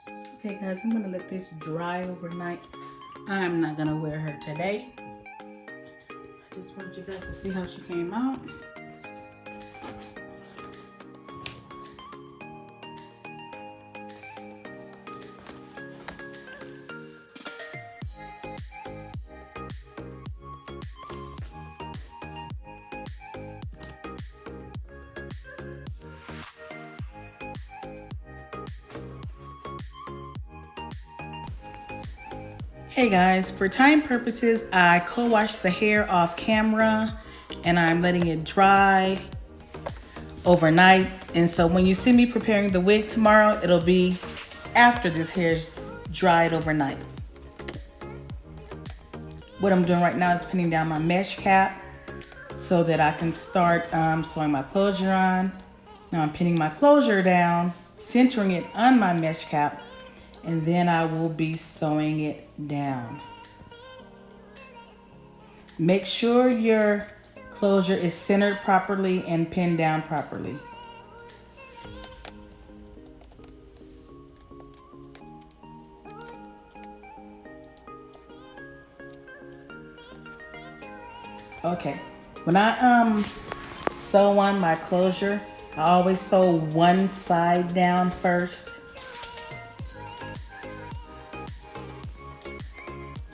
Okay guys, I'm gonna let this dry overnight. I'm not gonna wear her today. I just wanted you guys to see how she came out. Hey guys, for time purposes, I co-washed the hair off camera and I'm letting it dry overnight. And so when you see me preparing the wig tomorrow, it'll be after this hair's dried overnight. What I'm doing right now is pinning down my mesh cap so that I can start sewing my closure on. Now I'm pinning my closure down, centering it on my mesh cap, and then I will be sewing it down. Make sure your closure is centered properly and pinned down properly. Okay, when I sew on my closure, I always sew one side down first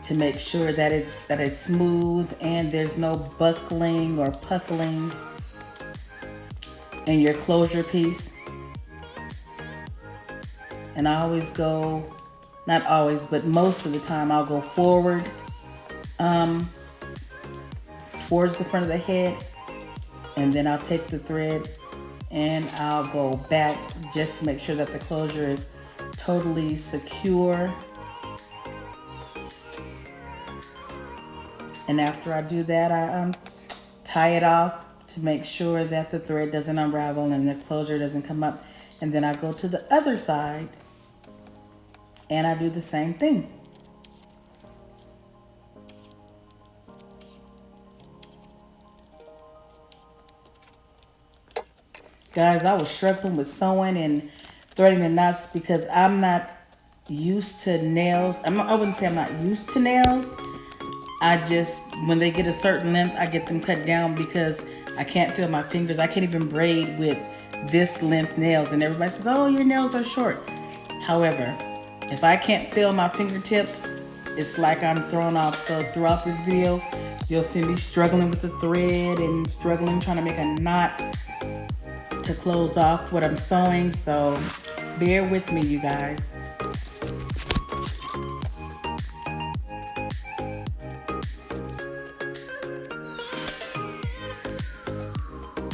to make sure that it's smooth and there's no buckling or puckling in your closure piece. And I always go, not always, but most of the time I'll go forward towards the front of the head, and then I'll take the thread and I'll go back just to make sure that the closure is totally secure. And after I do that, I tie it off to make sure that the thread doesn't unravel and the closure doesn't come up. And then I go to the other side and I do the same thing. Guys, I was struggling with sewing and threading the knots because I'm not used to nails. I wouldn't say I'm not used to nails. I just, when they get a certain length, I get them cut down because I can't feel my fingers. I can't even braid with this length nails. And everybody says, oh, your nails are short. However, if I can't feel my fingertips, it's like I'm thrown off. So throughout this video, you'll see me struggling with the thread and struggling trying to make a knot to close off what I'm sewing. So bear with me, you guys.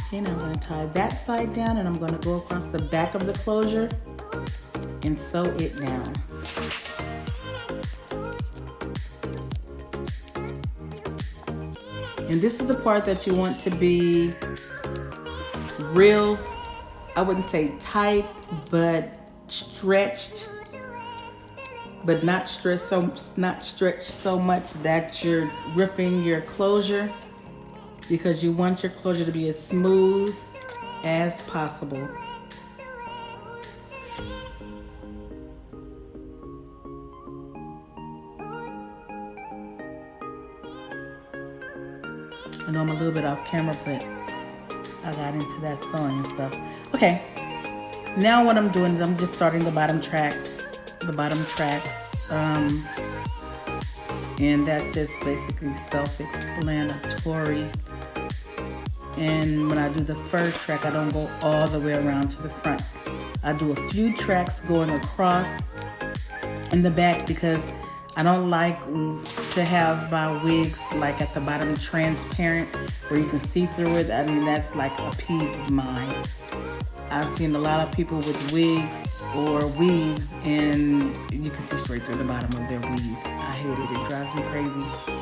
Okay, now I'm going to tie that side down and I'm going to go across the back of the closure and sew it down. And this is the part that you want to be real, I wouldn't say tight, but stretched, but not stretched so much that you're ripping your closure, because you want your closure to be as smooth as possible. I know I'm a little bit off camera, but I got into that sewing and stuff. Okay, now what I'm doing is I'm just starting the bottom tracks, and that's just basically self-explanatory. And when I do the first track, I don't go all the way around to the front. I do a few tracks going across in the back because I don't like to have my wigs like at the bottom transparent where you can see through it. I mean, that's like a peeve of mine. I've seen a lot of people with wigs or weaves and you can see straight through the bottom of their weave. I hate it. It drives me crazy.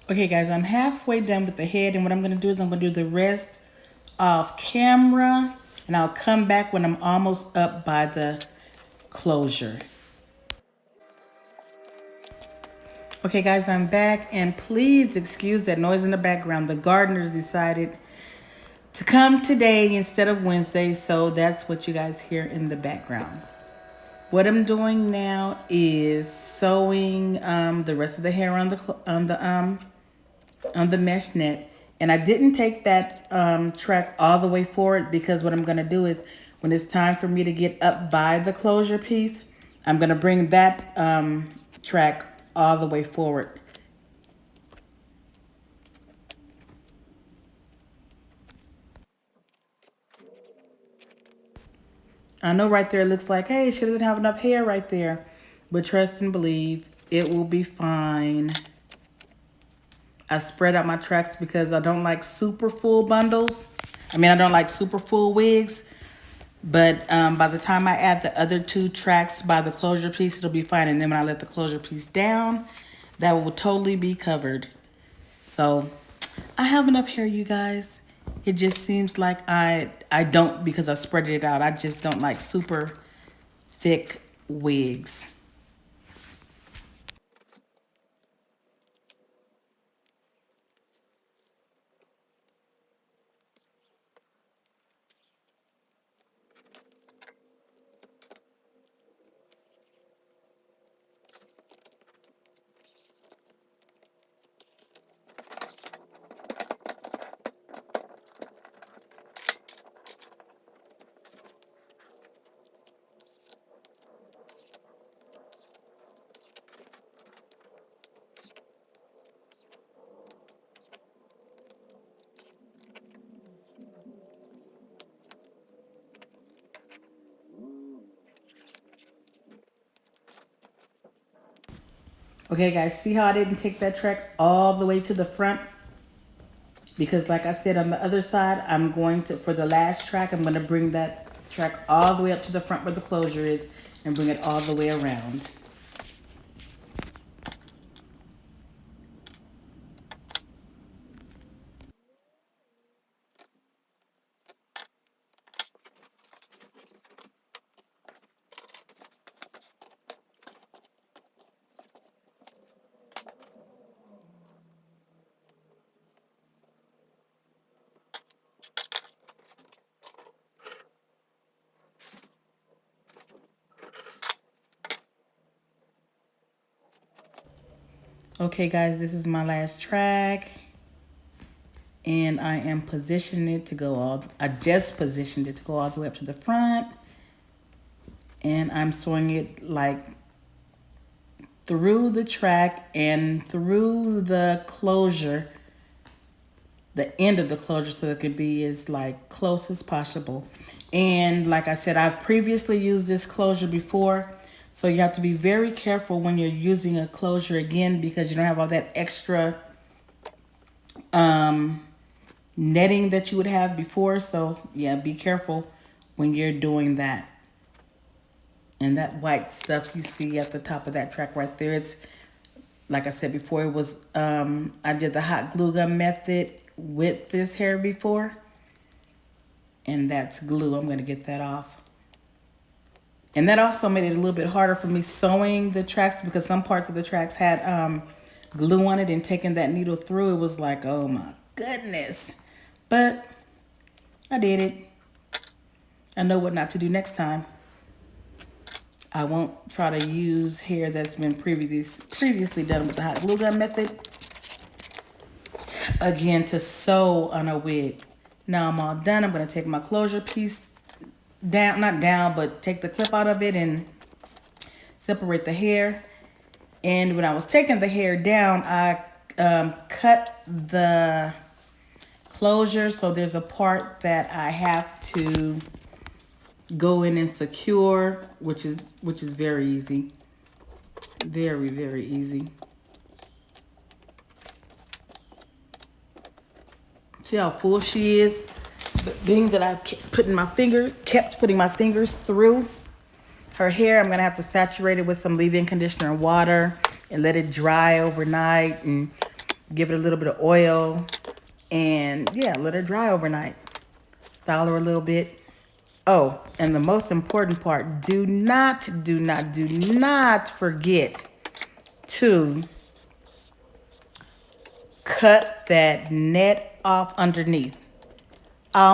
Okay guys, I'm halfway done with the head, and what I'm gonna do is I'm gonna do the rest off camera, and I'll come back when I'm almost up by the closure. Okay guys, I'm back, and please excuse that noise in the background. The gardeners decided to come today instead of Wednesday, so that's what you guys hear in the background. What I'm doing now is sewing the rest of the hair on the mesh net, and I didn't take that track all the way forward, because what I'm gonna do is when it's time for me to get up by the closure piece, I'm gonna bring that track all the way forward. I know right there it looks like, hey, she doesn't have enough hair right there, but trust and believe, it will be fine. I spread out my tracks because I don't like super full bundles. I don't like super full wigs. But by the time I add the other two tracks by the closure piece, it'll be fine. And then when I let the closure piece down, that will totally be covered. So I have enough hair, you guys. It just seems like I don't, because I spread it out. I just don't like super thick wigs. Okay, guys, see how I didn't take that track all the way to the front? Because like I said, on the other side, I'm going to, for the last track, I'm going to bring that track all the way up to the front where the closure is and bring it all the way around. Okay, guys, this is my last track. And I am positioning it to go I just positioned it to go all the way up to the front. And I'm sewing it like through the track and through the closure, the end of the closure, so it can be as like close as possible. And like I said, I've previously used this closure before, so you have to be very careful when you're using a closure again, because you don't have all that extra netting that you would have before. So yeah, be careful when you're doing that. And that white stuff you see at the top of that track right there, it's like I said before, it was I did the hot glue gun method with this hair before, and that's glue. I'm going to get that off. And that also made it a little bit harder for me sewing the tracks, because some parts of the tracks had glue on it, and taking that needle through, it was like, oh my goodness. But I did it. I know what not to do next time. I won't try to use hair that's been previously done with the hot glue gun method again to sew on a wig. Now I'm all done. I'm going to take my closure piece down, not down, but take the clip out of it and separate the hair. And when I was taking the hair down, I cut the closure, so there's a part that I have to go in and secure, which is very easy. Very, very easy. See how full she is? But being that I kept putting my fingers through her hair, I'm gonna have to saturate it with some leave-in conditioner and water and let it dry overnight. And give it a little bit of oil, and yeah, let her dry overnight. Style her a little bit. Oh, and the most important part, do not forget to cut that net off underneath. I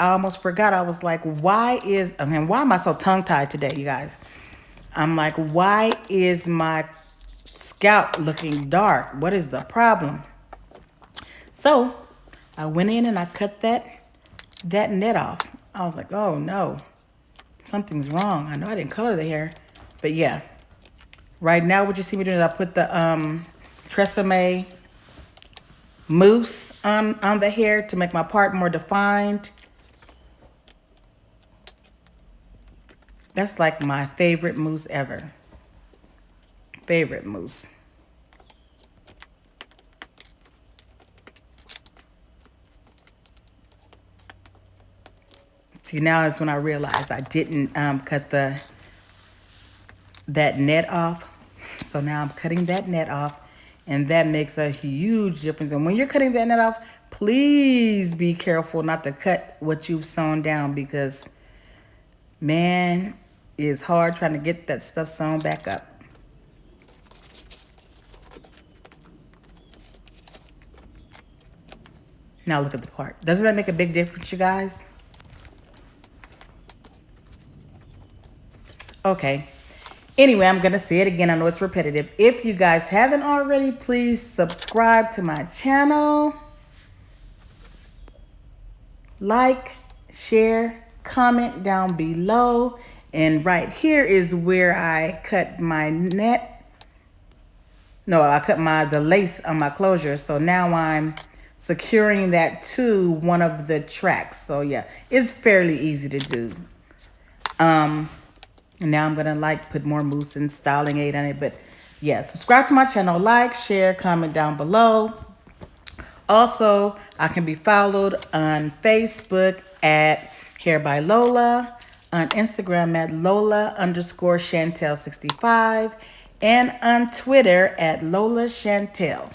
almost forgot. I was like, why am I so tongue-tied today, you guys? I'm like, why is my scalp looking dark? What is the problem? So I went in and I cut that net off. I was like, oh no, something's wrong. I know I didn't color the hair, but yeah. Right now, what you see me doing is I put the TRESemme mousse on the hair to make my part more defined. That's like my favorite mousse ever. Favorite mousse. See, now is when I realized I didn't cut that net off. So now I'm cutting that net off, and that makes a huge difference. And when you're cutting that net off, please be careful not to cut what you've sewn down, because man, it's hard trying to get that stuff sewn back up. Now look at the part. Doesn't that make a big difference, you guys? Okay. Anyway, I'm going to say it again. I know it's repetitive. If you guys haven't already, please subscribe to my channel. Like, share, comment down below. And right here is where I cut my net. No, I cut the lace on my closure. So now I'm securing that to one of the tracks. So yeah, it's fairly easy to do. And now I'm gonna put more mousse and styling aid on it. But yeah, subscribe to my channel, like, share, comment down below. Also, I can be followed on Facebook at Hair by Lola, on Instagram at Lola_Chantel65, and on Twitter at Lola Chantel.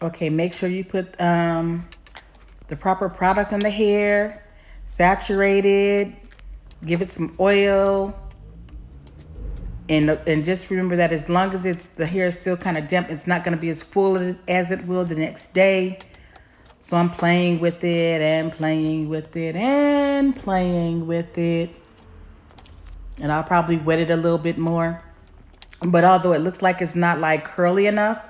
Okay, make sure you put the proper product on the hair, saturate it, give it some oil, and just remember that as long as the hair is still kind of damp, it's not going to be as full as it will the next day. So I'm playing with it and playing with it and playing with it. And I'll probably wet it a little bit more. But although it looks like it's not like curly enough,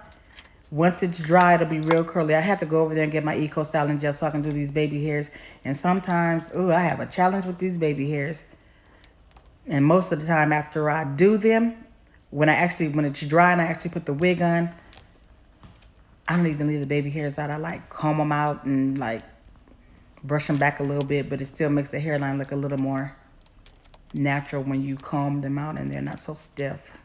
once it's dry, it'll be real curly. I have to go over there and get my Eco Styling Gel so I can do these baby hairs. And sometimes, I have a challenge with these baby hairs. And most of the time after I do them, when it's dry and I actually put the wig on, I don't even leave the baby hairs out. I comb them out and brush them back a little bit, but it still makes the hairline look a little more natural when you comb them out and they're not so stiff.